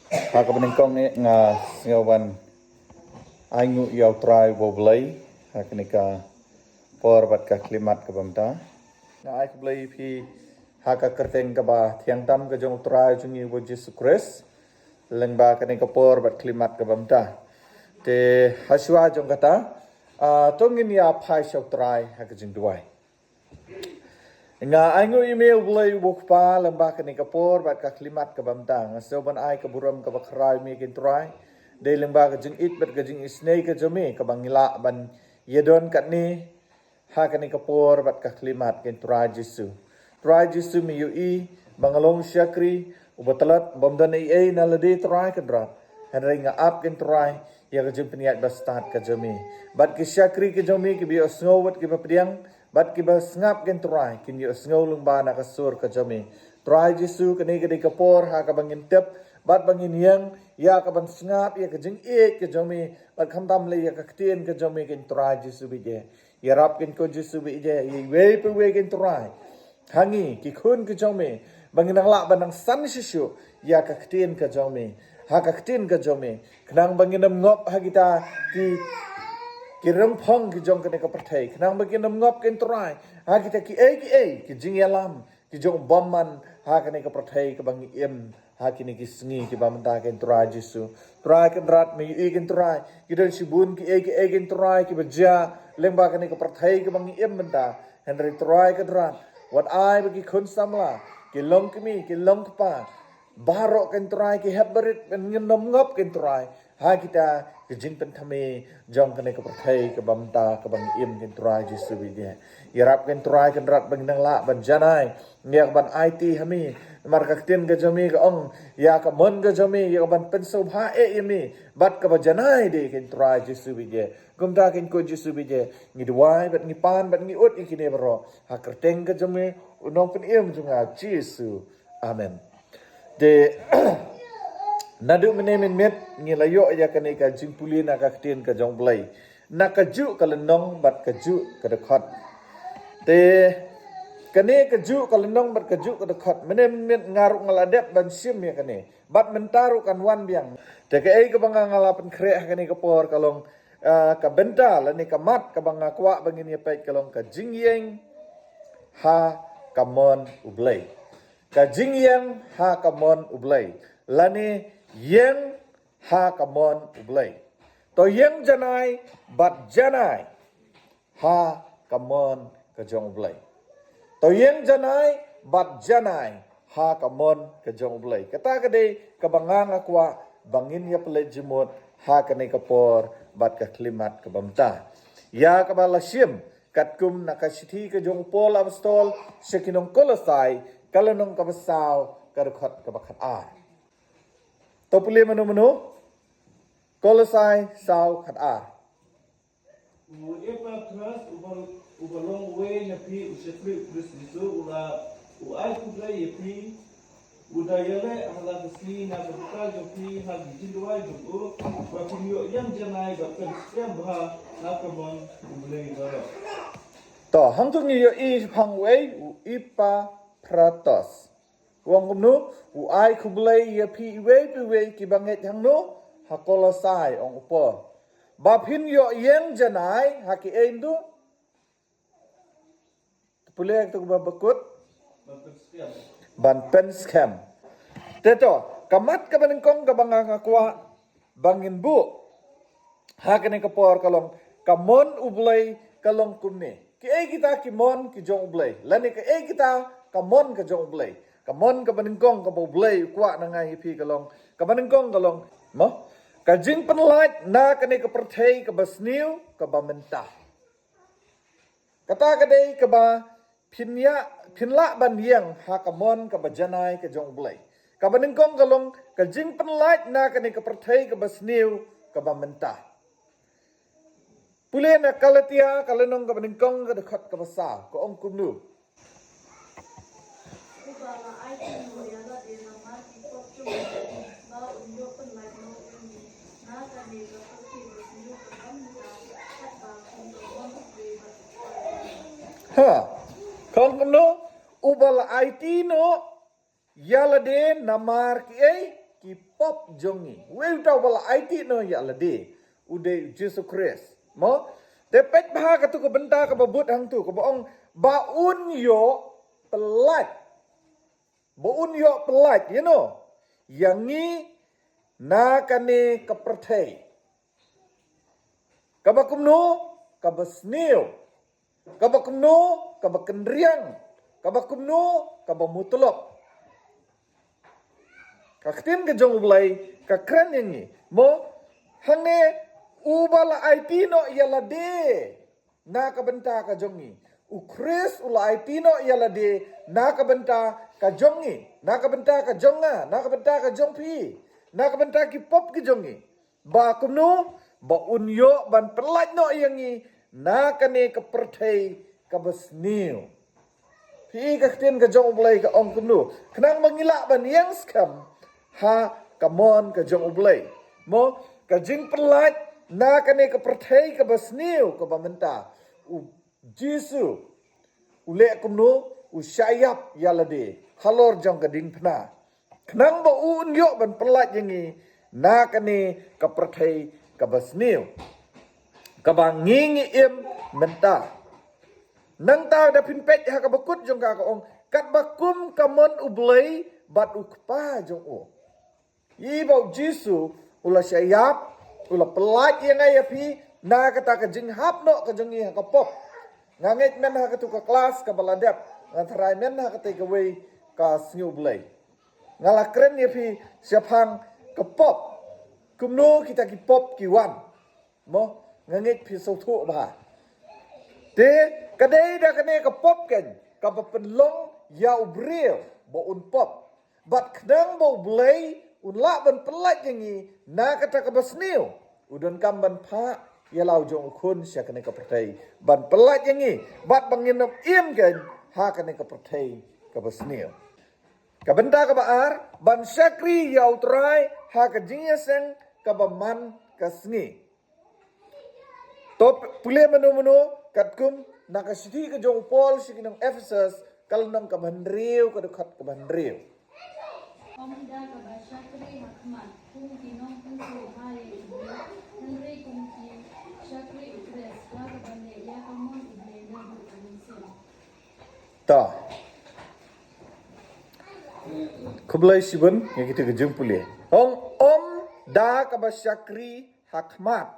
Haka beningkong ni nga ngawan aingu yaw try woblay haka nika porbat ka klimat ka bamta. Na ai blay pi haka kerteng ka ba tiang tam ka jong try jungi wo Jesus Christ leng ba ka nika porbat klimat ka bamta. Te haswa jong kata tongin ya pai shaw try haka jing duai. Nga aingu email blay wukpa lamba ka ni kapor bat ka klimat ka bamtang so ban ai ka buram ka bakrai mi kin try de lamba ka jing it bat ka jing isnei ka jome ka bangila ban yedon kat ni ha ka ni kapor bat ka klimat kin try jisu mi yu i bangalong syakri ubatalat bamdan ai na lade try ka drat henry nga up kin try ya ka jing peniat bastat ka jome bat ki syakri ka jome ki bi osngowat ki papdiang bat kiba ngap gen try kin yo ngolung ba na kasur ka jami try jisu kani kadi kapor ha ka bangin tep bat bangin yang ya ka ban ngap ya ka jing e ka jami bat khamdam le ya ka ktien ka jami kin try jisu bi je ya rap kin ko jisu bi je ye we pe we kin try hangi ki khun ka jami bangin ang la ban ang san shishu ya ka ktien ka jami ha ka ktien ka jami knang bangin ngop ha kita ki rempong ki jong kene ka perthai nang bagin nam ngop ken try ha kita ki jing yalam ki jong bomman ha kene ka perthai ka bang em ha kini ki sngi ki bam ta ken try jisu try ken rat mi ken try ki den sibun ki ken try ki baja lemba kene ka perthai ka bang em menta henry try ka rat what I bagi kun samla ki long ki long pa barok ken try ki habrit ben nam ngop ken try ha kita kejing pentame jong kene ke perthai ke bamta ke bang im ken try jisu bidya yarap ken try ken rat bang nang la ban janai nyak ban IT hami mar ka tin ke jami ke ong ya ka mon ke jami ya ban penso bha e yami bat ka ba janai de ken try jisu bidya gumta ken ko jisu bidya ni dwai bat ni pan bat ni ut ikine bro ha kerteng ke jami unong pen im junga jisu amen de nadu menemen met ngilayo ya kane ka jingpuli na ka ktien ka jong blai na ka ju ka lenong bat ka ju ka dekhot te kane ka ju ka lenong bat ka ju ka dekhot menemen met ngaruk ngaladep ban sim ya kane bat mentaru kan wan biang te ka ei ka banga ngalapan kre kane ka por kalong ka benta la ni ka mat ka banga kwa bangin ya pai kalong ka jingyeng ha kamon ublai ka jingyeng ha kamon ublai lani yang ha kamon ublay to yang janai bat janai ha kamon kajong ublay to yang janai bat janai ha kamon kajong ublay kata kade kabangang akwa bangin ya pele jimut ha kane kapor bat ka klimat ka bamta ya kabalasim katkum nakasithi kajong pol apostol sekinong kolosai kalanong kabasaw karukhat kabakhat Topule menu Kolosai sau khat Uepa trust ubalong we napi usefri Kristo ula uai kubla yepi udayale ala kesli na berbuka jopi hal dijindua jopo bakunyo yang janai bakal siam bah na kemon ubulai doro. To hangtung yo I pangwei ipa pratos. Wong kumnu uai kublai ya pi iwe ki banget hangnu hakolosai ong upo. Bapin yo yang janai haki endu. Pulek tu babakut ban pen scam. Teto kamat ka banengkong ka banga kakwa bangin bu. Hakane kapor kalong kamon ublay kalong kumne. Ki kita kimon ki jong ublay. Lani ka kita kamon ka jong ublay. Kamon ka banengkong ka ublay kwa na nga hipi kalong. Ka banengkong kalong mo. Ka jing panlight na kane ka perthai ka basniu ka bamenta. Kata kadai ka ba pinla ban yang ha kamon ka bajanai ka jong ublay. Ka banengkong kalong ka jing panlight na kane ka perthai ka basniu ka bamenta. Pule na kalatia kalenong ka banengkong ka dekat ka basa ko ong kumnu. Kong kumnu ubal IT no yala de namar ki ki pop jongi we tau bala IT no ya la de ude Jesus Christ mo te pet bah ka tu ko benta ka babut hang tu ko baong baun yo pelat baun yo pelat you know yang ni na kane kaperthai kabakumno kabasneo kabakumno kabakendriang kabakumno kabamutulok kaktin ke jong ulai ka kren yang ni mo hangne ubala IT no yala de na ka benta ka jongi u Chris ula IT no yala de na ka benta ka jongi na ka benta ka jonga na ka benta ka jongpi na ka benta ki pop ki jongi ba kumno ba unyo ban perlaj no yang ni na ka ne ka perthai ka basniu pi ka tin ka jong ulai ka ong kumno khnang mangila ban yang skam ha kamon ka jong ulai mo ka jing perlaj na ka ne ka perthai ka basniu ka bamenta u Jisu ule kumno u syayap yalade halor jong ka ding phna khnang ba un yo ban perlaj yangi na ka ne ka perthai ka basniu ka bangingi im menta nang ta da pin pet ha ka bakut jong ka ong kat bakum kamon ublei bat ukpa jong o yi bau Jisu ula syayap ula pelaj yang ai api na kata ka jing hap no ka jong ha ka pop ngangit men ha ka tu ka kelas ka baladap ngantrai men ha ka te ka wei ka snyu blei ngala kren ye pi siapang ka pop kumno kita ki pop ki wan mo ngangit pi so thu ba te kadai da kane ka pop ken ka penlong ya ubril bo un pop bat kdang bo blei unla ban pelaj yangi na kata ka basniu udon kam ban pha ya lau jong khun sia kane ka pertai ban pelaj yangi bat bangin im ken ha kane ka pertai ka basniu ka benta ka baar ban sakri ya utrai ha ka jingeseng ka baman ka sngi top pule menu katkum nakasiti ka jong Paul sikinong Ephesus kalnang ka bandriu ka dekat ka bandriu Omda ka ba syakri hakmat kung kinong puso hai ibu henry kung ki syakri ikres ka bande ya kamon ible na bukansin ta kublai sibun yang kita kejung pulih om da ka ba syakri hakmat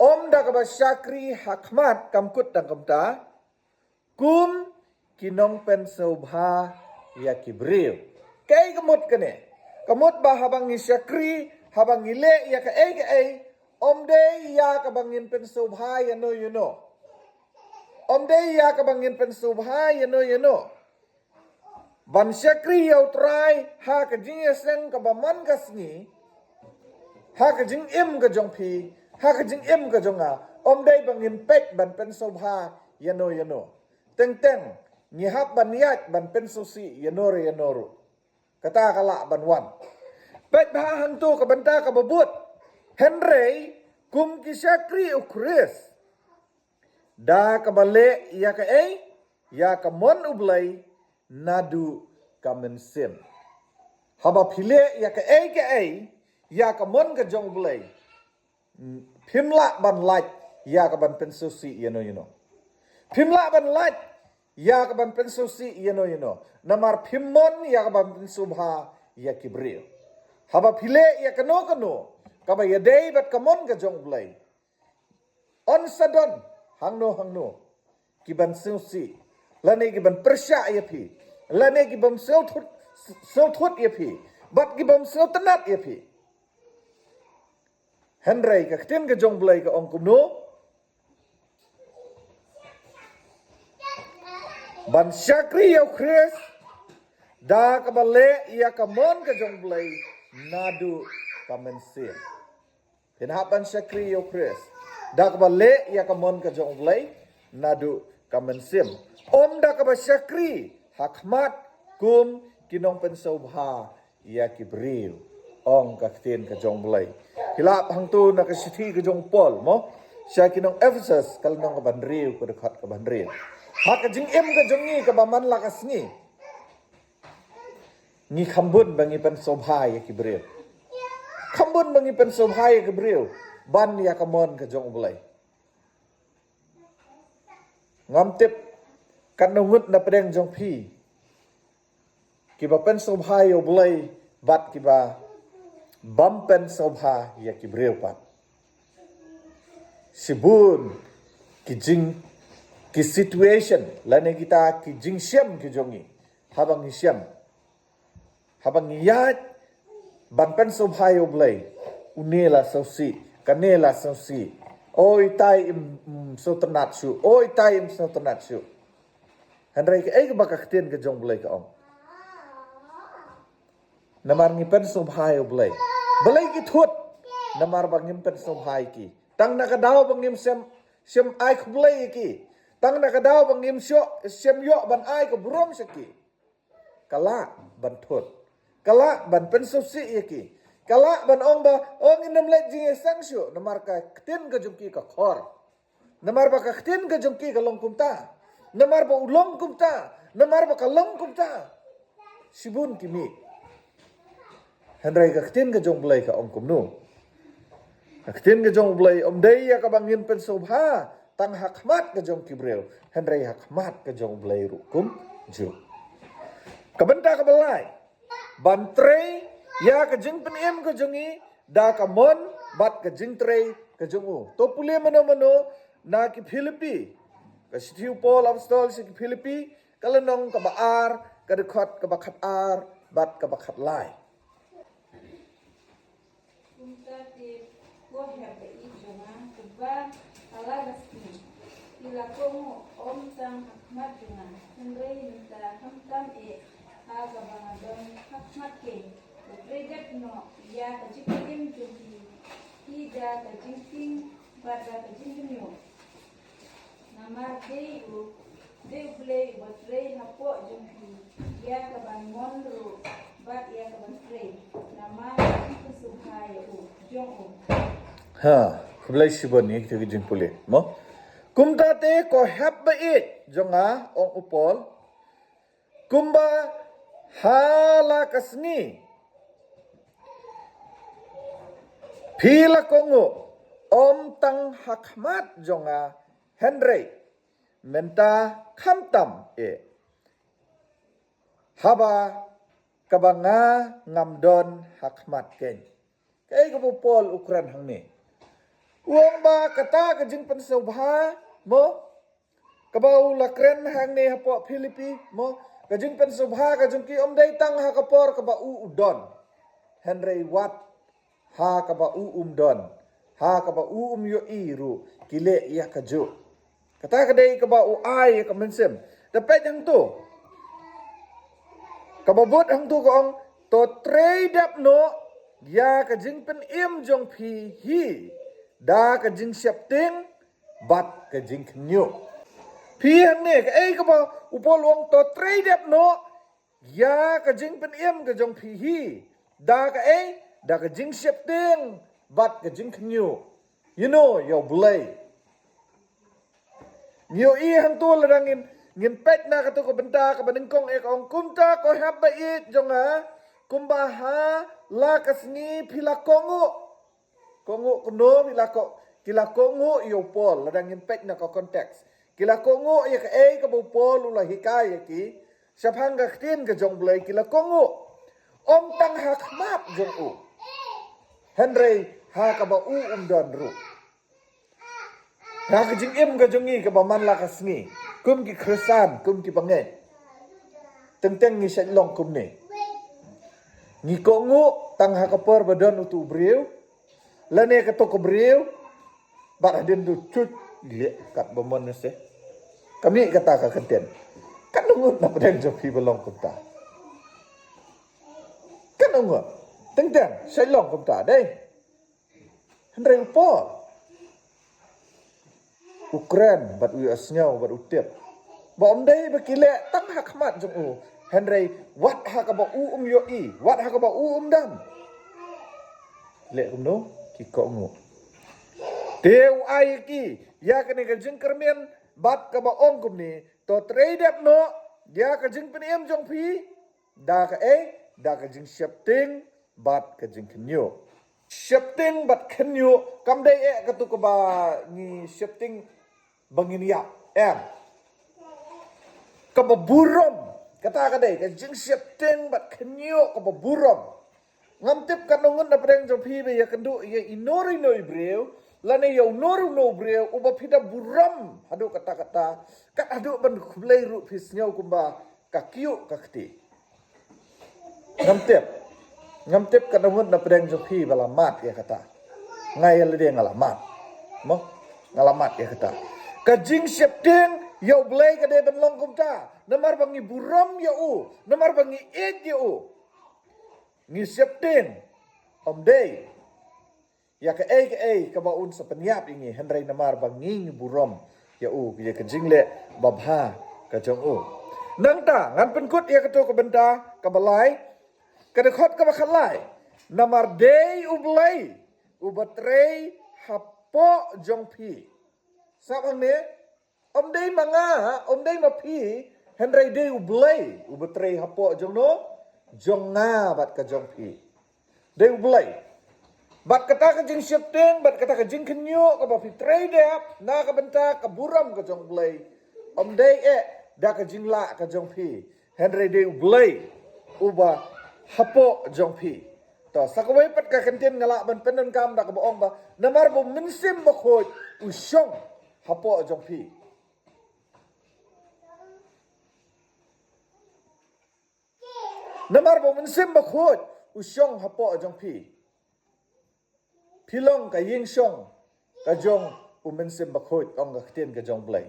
om da ka ba syakri hakmat kamkut dan kamta kum kinong pen sobha ya kibril kay kamut kane kamut ba habang ni syakri habang ile ya ka ay om de ya ka bangin pen sobha ya no you know om de ya ka bangin pen sobha ya no ban syakri ya utrai ha ka jingeseng ka baman kasni ha ka jing im ka jongpi ha ka jing im ka jonga om de bangin pek ban pen sobha ya no teng ni hap ban yat ban pen sosi ya noru kata kala ban wan pet ba hang tu ka benta ka babut henry kum ki syakri ukris da ka bale ya ka ya ka mon ublai nadu ka mensim haba phile ya ka ya ka mon ka jong ublai phimla ban laj ya ka ban pen sosi you know phimla ban laj ya ka ban pen sosi you know namar phimmon ya ka ban pen subha ya kibril haba phile ya kano ka ba yadei bat kamon ka jong blai on sadon hangno ki ban sosi lane ki ban persya ya phi lane ki bam so thut ya phi bat ki bam so tanat ya phi henry ka ktin ka jong blai ka ong kumno ban syakri ya Chris da ka bale ya ka mon ka jong blai nadu ka mensin ban syakri ya Chris da ka bale ya ka mon ka jong blai nadu ka mensim om da ka ba syakri hakmat kum kinong pensobha ya kibril ong ka ktin ka jong blai hilap hang tu na ka sithi ka jong Paul mo siya kinong Ephesus kalnong ka bandriu ka dekat ka bandriu hak jing im ka jongi ka baman lakasni ngi khambun bangi pen sobhai ki breu khambun bangi pen sobhai ki breu ban ya kamon ka jong ulai ngam tip kan ngut na pedeng jong phi ki ba pen sobhai ulai bat ki ba bam pen sobha ya ki breu pat sibun ki jing ki situation lane kita ki jing siam ki jongi habang ni siam habang yat ban pen sobhai oblay unela sausi kanela sausi oi tai im so ternat su oi tai im so ternat su handrai ke ai baka ktien ke jong blay ka ong namar ngi pen sobhai oblay balai ki thut namar bangim pen sobhai ki tang na ka daw bangim sem ai khblay ki tang na ka daw bangim sem yo ban ai ko brom saki kala ban thut kala ban pen subsi yaki kala ban ong ba ong inam le jing sang shu namar ka ktin ka jumki ka khor namar ba ka ktin ka jumki ka long kumta namar ba ulong kumta namar ba ka long kumta sibun kimi handrai ka ktin ka jong blai ka ong kumnu ka ktin ka jong blai om dei ya ka bangin pen sobha tang hakmat ka jong kibreu handrai hakmat ka jong blai rukum ju kabenta ka balai bantre ya ka jing pen em ka jongi da ka mon bat ka jing tre ka jongu to pule mano na ki Philippi ka sitiu pol apostol si ki Philippi kalanong ka baar ka dekhot ka bakhat ar bat ka bakhat lai Punta te gohya be ijoma kuba alagasti ila komo om tang hakmat junga hendrai minta hamtam e aga bangadon hakmat ke upredep no ya kajikim jumpi hida kajingting pada kajingmyo namar deu play botrei hapo jumpi ya kaban monro bat ya kaban trei namar kusubhai u jong ha khublai sibon ni ki jing pule mo kumta te ko hab ba it jonga ong upol kumba hala kasni phila kongu om tang hakmat jonga henry menta khamtam e haba kabanga ngamdon hakmat ken kai ko pol ukran hang ni uang ba kata ka jing pen sobha mo kabau lakren hang ni hapo Philippi mo ka jing pen sobha ka jung ki om dei tang ha kapor ka ba u udon henry wat ha ka ba u don ha ka ba u yo iru kile ya ka jo kata ka dei ka ba u ai ka mensem dapat hang tu ka ba bot hang tu ko ong to trade up no ya ka jing pen im jong phi hi da ka jing siap ting bat ka jing knyo phi hang ne ka ei ka ba upol wong to trade up no ya ka jing pen im ka jong phi hi da ka ei da ka jing siap ting bat ka jing knyo you know your blay nhiều y hang tu là đang ngin pet na ka tu ko benta ka baning kong ek ong kumta ko hab ba it jonga kumba ha la kasni phila kongu kuno kila kongu yo pol la đang ngin pet na ko context kila kongu ya ka e ka bo pol ula hikaya ki sapang ka tin ka jong blay kila kongu om tang hakmat jong u henry ha ka ba u don ru ha ka jing im ka jongi ka ba man la kasni kum ki krisan kum ki bangai teng ni sat long kum ni ni ko ngu tang ha ka por badon utu breu lane ka to ko breu ba adin du chut le kat ba mon se kami kata ka kenten kan ngut na pedang jo pi belong kum ta kan ngut teng sat long kum ta dei hendreng po Ukraine bat u asnyau bat utiap bom dei bakile tang hakmat jong u henry wat hakaba u yo I wat hakaba u dam le no ki ko ngu teu ai ki ya kene ka jing kermen bat ka ba ong kum ni to trade up no ya ka jing pen em jong phi da ka da ka jing shifting bat ka jing kenyo shifting bat kenyo kam dai ka tu ka ba ni shifting bangin ya ka ba burom kata ka dai ka jing shifting bat kenyo ka ba burom ngam tip ka nungun na preng jo phi be ya kandu ye inori no ibreu lane yo noru no breu uba pida buram hadu kata-kata kat hadu ban khublai ru phis nyau kumba kakiu kakti ngam tip ka nungun na preng jo phi bala mat ya kata ngai le de ngalamat mo ngalamat ya kata ka jing shepting yo blai ka de ban long kumta namar bangi buram ya u namar bangi et ya u ni shepting om day ya ka baun sa penyap ini hendrai namar banging burom ya ya ka jingle babha ka jong nang ta ngan penkut ya ka to ka benda ka balai ka dekhot ka bakhalai namar dei ublai ubatrei hapo jong pi sabang ne om dei manga om dei mapi hendrai dei ublai ubatrei hapo jong no jong nga bat ka jong pi dei ublai bat kata ka jing shifting, bat kata ka jing kenyo, ka ba fitrei dep, na ka benta ka buram ka jong blay. Om day da ka jing la ka jong pi. Henry day blay, uba hapo jong pi. To sakaway pat ka kantin ngala ban penan kam da ka boong ba, namar bo minsim ba khoy, usyong hapo jong pi. Namar bo minsim ba khoy, usyong hapo jong pi. Pilong ka ying song ka jong umensim bakhot ong ka ktien ka jong blay.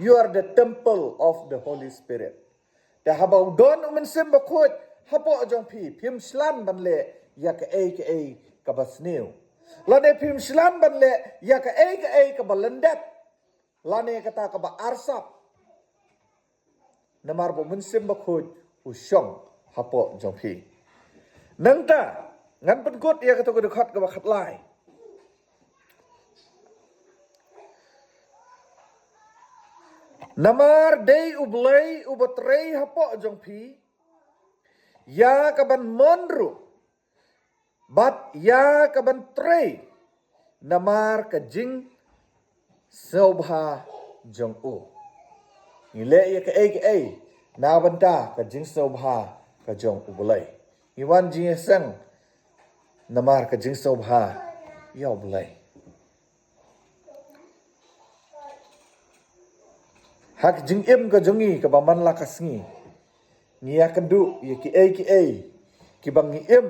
You are the temple of the Holy Spirit. Da habaw don umensim bakhot hapo jong pi pim slan banle ya ka ka basniw. Lane pim slan banle ya ka ka balendet. Lane kata ka ba arsap. Namar bo umensim bakhot usyong hapo jong pi. Nangta ngan penkut ia kata dekat ke bakat lai. Namar day ublay ubatrei hapo jong pi. Ya kaban monru. Bat ya kaban trei. Namar kajing sobha jong u. Nile ya ka na banta kajing sobha ka jong ublay. Iwan jing sang namar ka jing sobha yaw blay. Hak jing im ka jongi ka baman lakas ngi. Ngiya kendu ya ki bang ngi im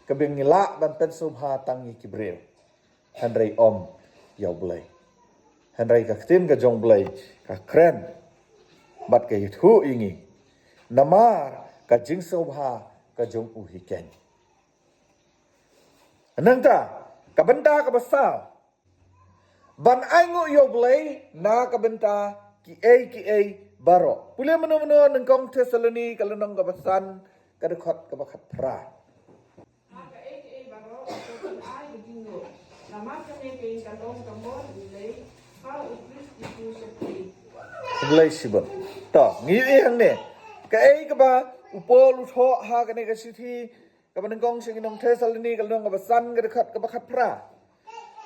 ka bing ngila ban pen sobha tangi ki brew. Handrai om yaw blay. Handrai ka ktin ka jong blay ka kren bat ka yithu ingi. Namar ka jing sobha ka jong uhiken. Nangta, kabenta kabasa. Ban aingu yo blay na kabenta ki baro. Pule meno nengkong Tesaloni kalunong kabasan kadekot kabakat pra. Maka baro atau ai begini. Nama kami kain kalong kamon nilai kau ukris itu seperti. Blay sibon. To, ngiu hang ne. Kaba upol utho ha kane kasiti kaban kong sing inong Tesaloni kalong kabasan kadekot kabakat pra.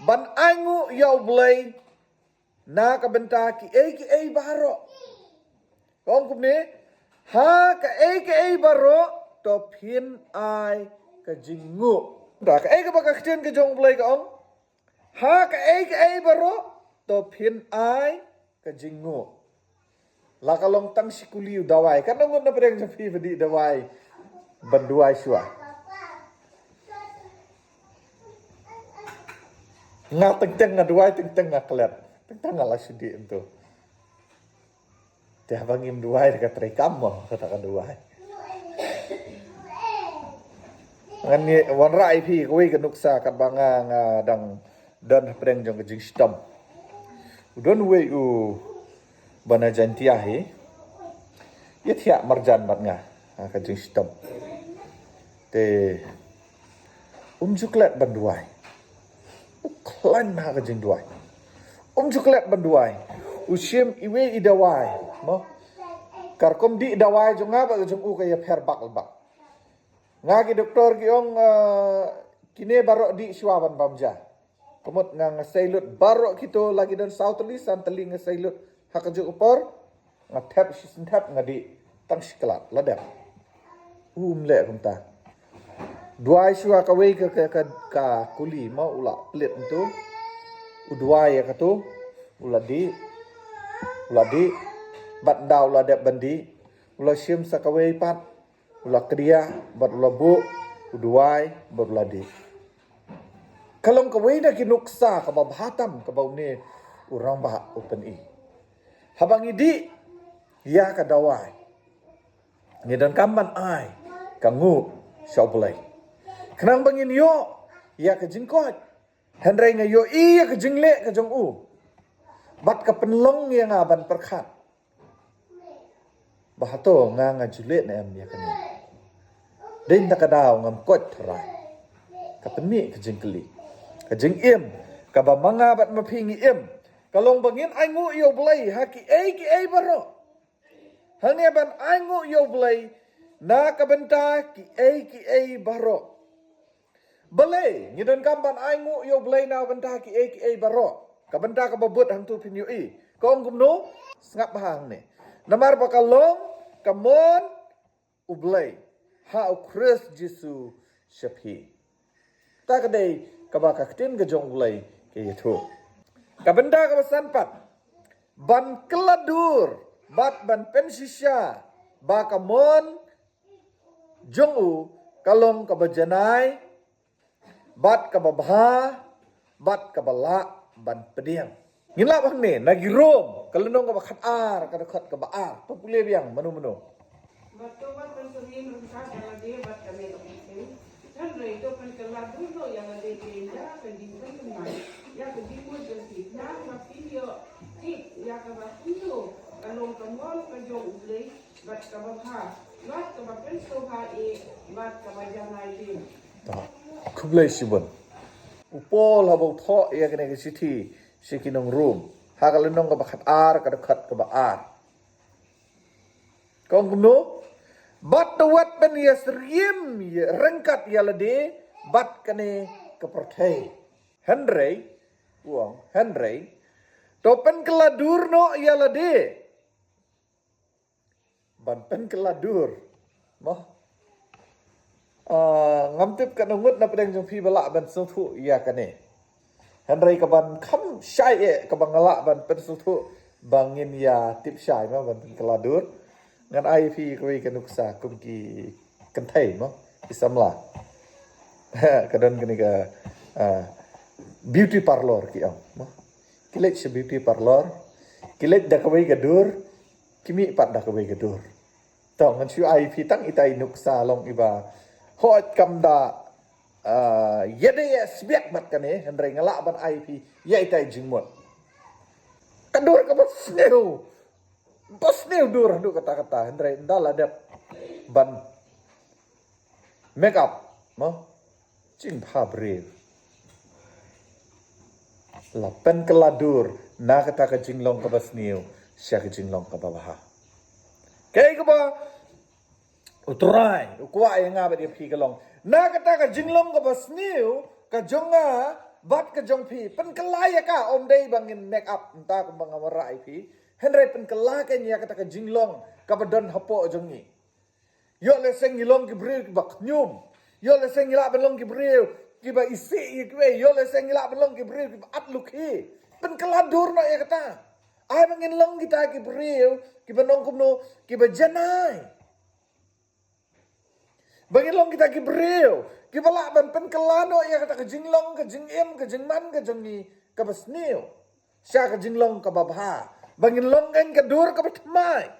Ban aingu yo blay na kabenta ki baro. Kong kumne ha ka baro to pin ai ka jingu. Da ka ka baka ktien ka jong blay ka ong. Ha ka baro to pin ai ka jingu. La kalong tang sikuliu dawai kan ngon na preng japi bedi dawai banduai syua. Nga teng nga duai teng nga klet. Teng nga lasidi itu. Teh bangim duai dekat rekam mo katakan duai. Ngan ni wan rai pi kuwi kenuksa kat banga nga dang dan preng jong jing stam. Udon we u bana jantia he. Ya thia marjan bat nga ka jing stam. Te juklet banduai. Klan ha ka jing duai. Juklet banduai. Usim iwe idawai. Mo. Karkom di dawai jonga ba jong u kaya per bakal bak. Ngagi doktor giong kine barok di swaban bamja. Kemut ngang sailut barok kito lagi dan sautulisan teling sailut hakajuk upor ngatap sisintap ngadi tang siklat ladap. Le kumta. Dua shua kawai ka kuli mau ula pelit itu. Udua ya katu uladi bat daw la dep bandi ula shim sakawai pat ula kriya bat ula bu uduai bat ula di kalong kawai na kinuksa ka babhatam ka baune urang bah open i habang idi ya ka dawai ngidan kamban ai kangu shoblai kenang bangin yo ya ka jingkot henry ngayo i ya ka jingle ka jong u bat ka penlong yang aban perkhat bahato nga julet na em ya kani din takadaw ngam kot thrai ka penmi ka jingkli ka jing im ka ba manga bat maphingi im kalong bangin ai ngu yo blai ha ki ai baro hang ya ban ai ngu yo blai na ka benta ki ai baro balai ngidon kamban ai ngu yo blai na benta ki ai baro ka benta ka babut hang tu pinyu i kong gumno ngap hang ne namar bakalong kamon ublay ha ukris jisu shapi ta kadai kabaka ktin gajong ublay ke yatu kabenda kabasan pat ban keladur bat ban pensisya ba kamon jongu kalong kabajanai bat kababha bat kabala ban pediang ngila bang ne nagirom kalunong ka bakat ar kadakat ka baar papule biang manu Bato bat pensering rengkat yang ada bat kami itu. Dan itu penkelar dulu yang ada di India kedimai kemai. Ya kedimai jadi nah video tik ya kabat itu kalong kamol kajong ulay bat kababha bat kabapen soha bat kabajanai din. kublai sibon upol habau tho ya kene ke city sikinong room hakalunong ka bakat ar kadakat ka baar kong gumno bat wat ben yasrim rengkat yalade bat kane kepertai Henry topen keladur no yalade ban pen keladur moh ngamtip kanungut na pedang jong pi balak ban sutu ya kane Henry kaban kam syai kabang ngalak ban pen sutu bangin ya tip syai ma ban pen keladur ngan ai pi koi kanuksa kumki kentai mo isamla kadon gini ka beauty parlor ki am mo kilet se beauty parlor kilet da kawai gadur kimi pat da kawai gadur tong ngan chu ai pi tang itai nuksa long iba hot kamda yede sbiak bat kane Henry ngalak ban ai pi ya itai jingmot kadur ka bos new dur du kata-kata Henry ndal ada ban make up mo cing pha brave la pen keladur na kata ka jinglong ka bas new sya ka jinglong ka babaha kay ka ba utray ukwa ay nga ba di phi kalong na kata ka jinglong ka bas new ka jonga bat ka jong phi pen kelaya ka om day bangin make up entah ka mga marai phi Henry pen kelaken ya kata ka jinglong ka badon hapo jongi yo le seng ngilong ki bril ki bak nyum yo le seng ngila belong ki bril ki ba isi ki yo le seng ngila belong ki bril ki ba atluk hi pen keladur na ya kata ai bangin long kita ki bril ki banong kumno ki ba janai bangin long kita ki bril ki bala ban pen kelano ya kata ka jinglong ka jingim ka jingman ka jongi ka basniu sya ka jinglong ka babha bangin long kan ka dur ka batmai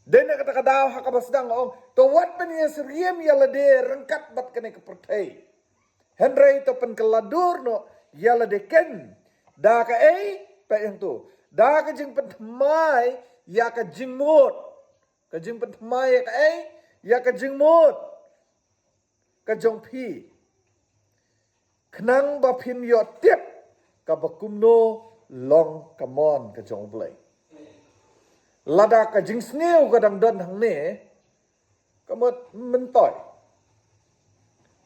den kata ka daw ha ka basdang ong to wat pen ya seriem ya lade rengkat bat kane ka pertai Henry to pen keladur no ya lade ken da ka pe yang tu da ka jing patmai ya ka jingmut ka jing patmai ya ka ya ka jingmut ka jong pi knang ba phin yo tip ka bakumno long kamon ka jong blai lada ka jing sneu ka dang don hang ne kamot mentoy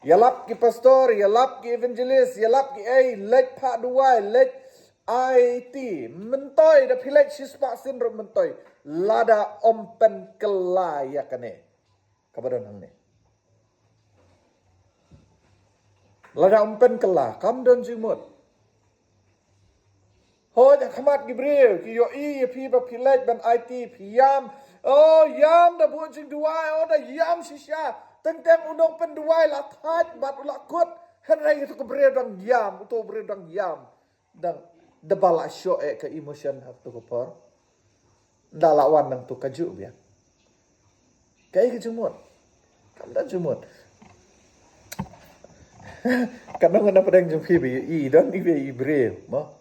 yalap ki pastor yalap ki evangelist yalap ki ai lek pha duai lek IT mentoy da philek shispa syndrome mentoy lada ompen kelai ya kane kabadon hang ne lada ompen kela kam don jimut ho ja khamat gibril ki yo I pi ba philek ban IT phiyam oh yam da bu jing duai oh da yam shisha teng unong pen duai la that bat ula kut henrai itu kebril dang yam to bril dang yam dang da bala syo ke emotion hak tu ko por da lawan nang tu kaju bia kai ke jumut kam da jumut kadang kena pedang jumpi bi I don I be Ibril mo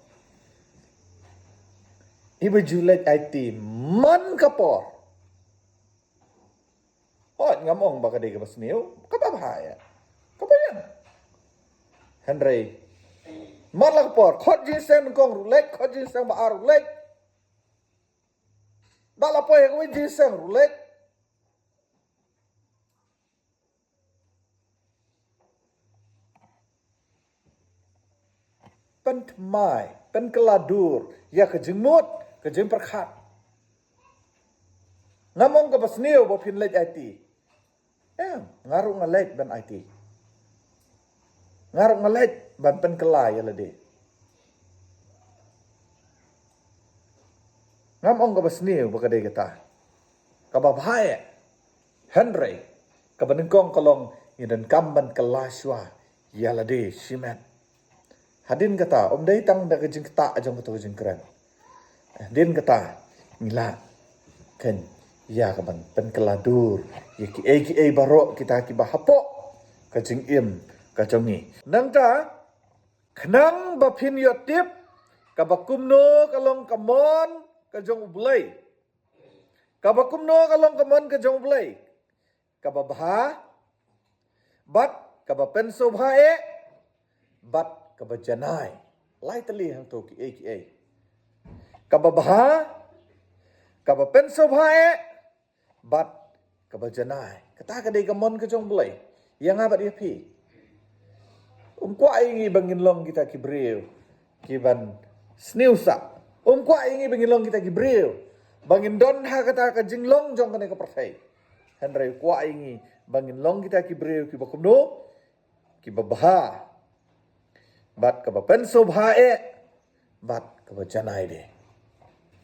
Ibu julet IT man kapor oh ngamong baka de kabas niu kababaya kabayan Henry man la kapor khot jin sen kong rulek khot jin sen ba arulek dala poy ko jin sen rulek pen mai pen keladur ya kejengmut kejeng perkhat ngamong kabas niu bo pin lek IT ngaruh ngalek ban IT ngaruh ngalek ban pen kelai ya lade ngamong kabas niu bakade kata kababhaya Henry kabanengkong kalong idan kamban kelaswa ya lade simen hadin kata om dai tang da kejeng kata ajong kata kejeng keren din kata mila kan ya kaban pen keladur ya ki ai barok kita ki bahapok kajing im kajongi nang ta khnang baphin yo tip kabakumno kalong kamon kajong ublay kabakumno kalong kamon kajong ublay kababha bat kabapen sobhae bat kabajanai lai tali hang to ki ai kababha kabapen sobhae bat kabajanai kata kadai kamon kajong ublay yang abat dia pi kwa ingi bangin long kita kibril kiban sniusa kwa ingi bangin long kita kibril bangin don ha kata ka jinglong jong kane ka perthai henry kwa ingi bangin long kita kibril ki bakumno ki babha bat ka bapen sobhae bat ka bajanai de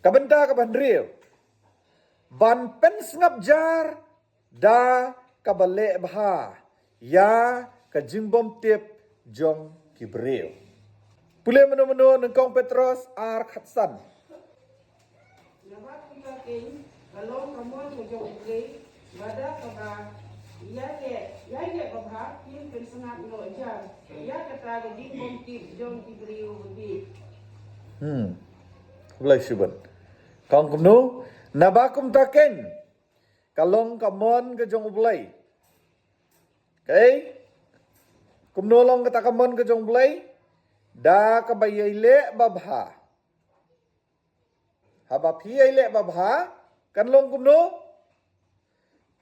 kabenta ka bandril ban pen ngap jar da ka bale bha ya ka jingbom tip jong kibril pule meno nengkong Petros ar khatsan Nabat kita king kalau kamu mujung beli bada kaba ya ke kaba kin pensengat no jar ya kata di kompit jong kibriu budi Ulai siban kong kumno nabakum taken kalong kamon ke jong ulai okay kumno long kata kamon ke jong ulai da kabayile babha haba phiile babha kan long kumno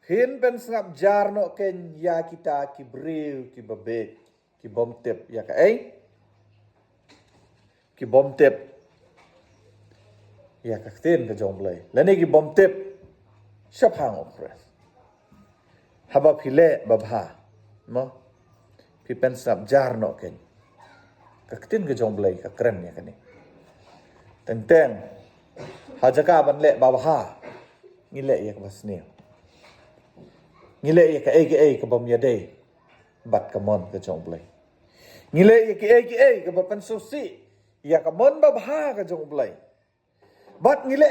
hin pen sngap jar no ken ya kita kibril ki babek ki bom tip ya ka ki bom tip ya ka tin ke jong ulai lani ki bom tip syapang okres haba phile babha mo pi pen sngap jar no ken kaktin ke jong blai ka keren ya kani tenteng hajaka ban le babha ngile ya basne ngile ya ka ka bom ya dei bat ka mon ke jong blai ngile ya ka ban susi ya ka mon babha ka jong blai bat ngile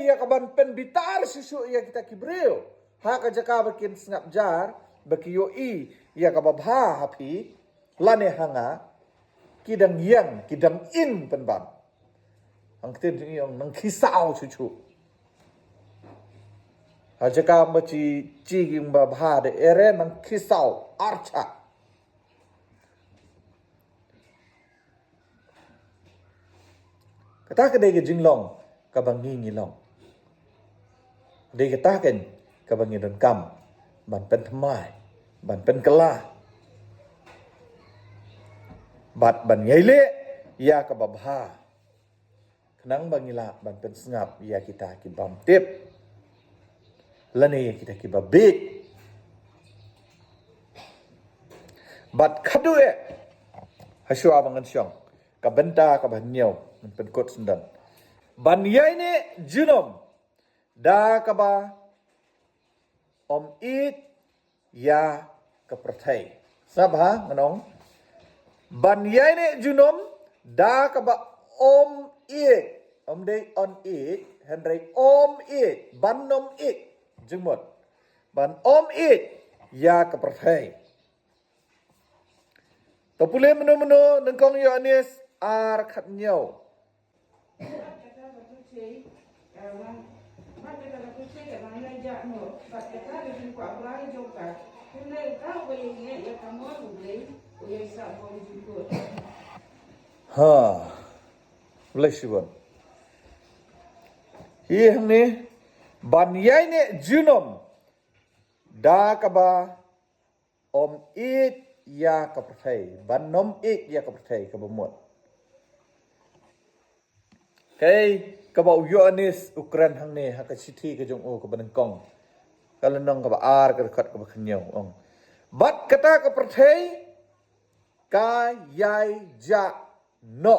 ya ka ban pen bitar susu ya kita kibril ha ka jaka bakin snap jar bakiyo ya ka babha hapi lane hanga kidang yang kidang in penban ang tin yang nang kisau cucu ajaka machi ciging babha de ere nang kisau archa kata kedai ke jinglong ka bangi ngilong Di katakan kabang idon kam ban pen thamai ban pen kala bat ban yaile ya ka babha kenang bangila ban pen sengap ya kita ki bam tip lani kita ki babik bat khadue hasua bangan syong ka benta ka banyo pen kot sendan ban yaine junom da ka ba om it ya ka prathai sabha nganong ban yaine junom da ka ba om it om dei on it hendrai om it ban nom it jengmot ban om it ya ka prathai to pule meno nengkong yo anis ar khat nyau Kata batu cai, mak kata batu cai kat mana jak no, bat kata dia kuat berai joka. Kena kau boleh ingat ya kamu boleh, boleh sab boleh jemput. ha bless you bon hi hamne ban yaine junom da ka ba om it ya ka prathai ban nom it ya ka prathai ka bomot kai ka ba yo anis ukran hang ne ha ka chithi ka jong o ka ban kong ka lanong ka ba ar ka khat ka ba khnyau ong bat kata ka prathai ka yai ja no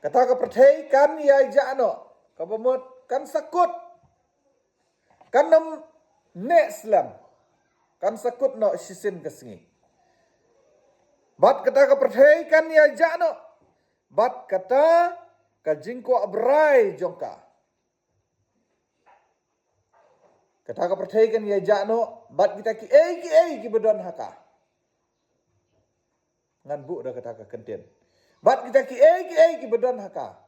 kata ka prathai kan yai ja no ka bomot kan sakut kan nom ne slam kan sakut no sisin ka singi bat kata ka prathai kan ya jano bat kata ka jingko abrai jongka kata ka prathai kan ya jano bat kita ki bedon haka ngan bu da kata ka kenten bat kita ki bedon haka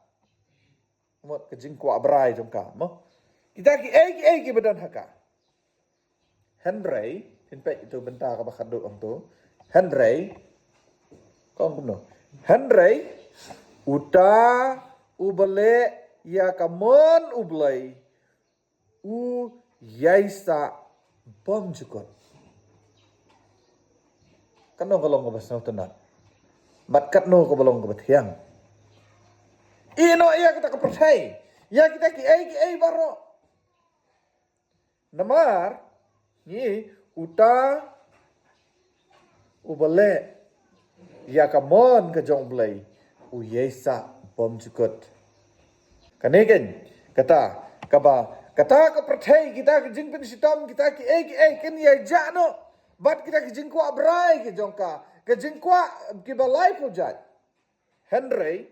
mot ka jingko abrai jongka mo kita ki bedon haka Henry hinpai itu bentar ka bakaduk ang tu Henry kong kuno Henry uta ubale ya kamon ublay u yaisa bom jukot kanong kalong ka basnaw tanan bat katno ka balong ka bathyang ino iya kita ka prathai ya kita ki ai baro namar ni uta ubale ya kamon ka jong blay u yesa bom jukot kanegen kata ka prathai kita ka jing pin sitam kita ki ken ya jano bat kita ki jing ko abrai ki jongka ka jing ko ki balai pujat Henry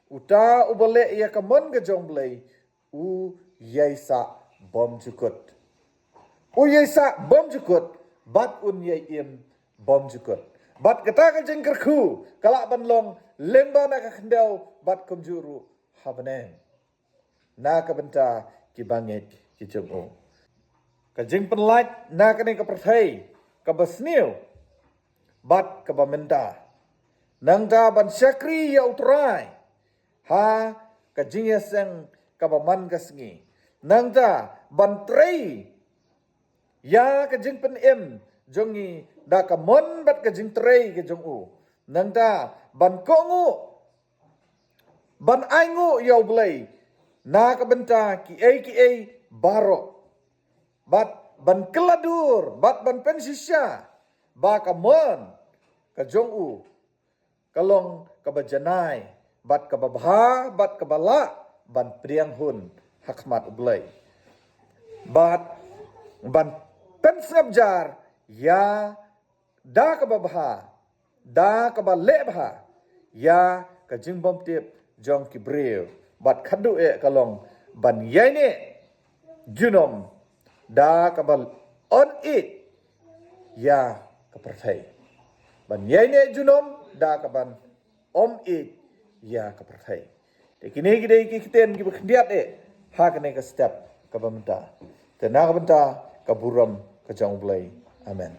uta ubale ya kamon ka jong blay u yesa bom jukot u yesa bom jukot bat un ye im bom jukot bat kata ka jengker khu kala banlong lemba na ka khendau bat kumjuru habnen na ka benta ki banget ki jomo ka jeng penlat na ka ne ka prathai ka basniu bat ka bamenta nang da ban syakri ya utrai ha ka jingyaseng ka baman ka sngi nang da ban trei ya ka jing pen em jongi da ka mon bat ka jing trei ka jong u nang da ban kongu ban aingu yau blai na ka benta ki ai baro bat ban keladur bat ban pen sisya ba ka mon ka jong u kalong ka bajanai bat ka babha bat ka bala ban priang hun hakmat ublai bat ban pen snabjar ya da ka babha da ka ba le bha ya ka jingbom tip jong ki brew bat khadu kalong ban yaine junom da ka ba on it ya ka prathai ban yaine junom da ka ban om it ya ka prathai te kini gidei ki kiten ki bkhdiat ha ka ne ka step ka bamta te na ka banta ka buram ka jong blai amen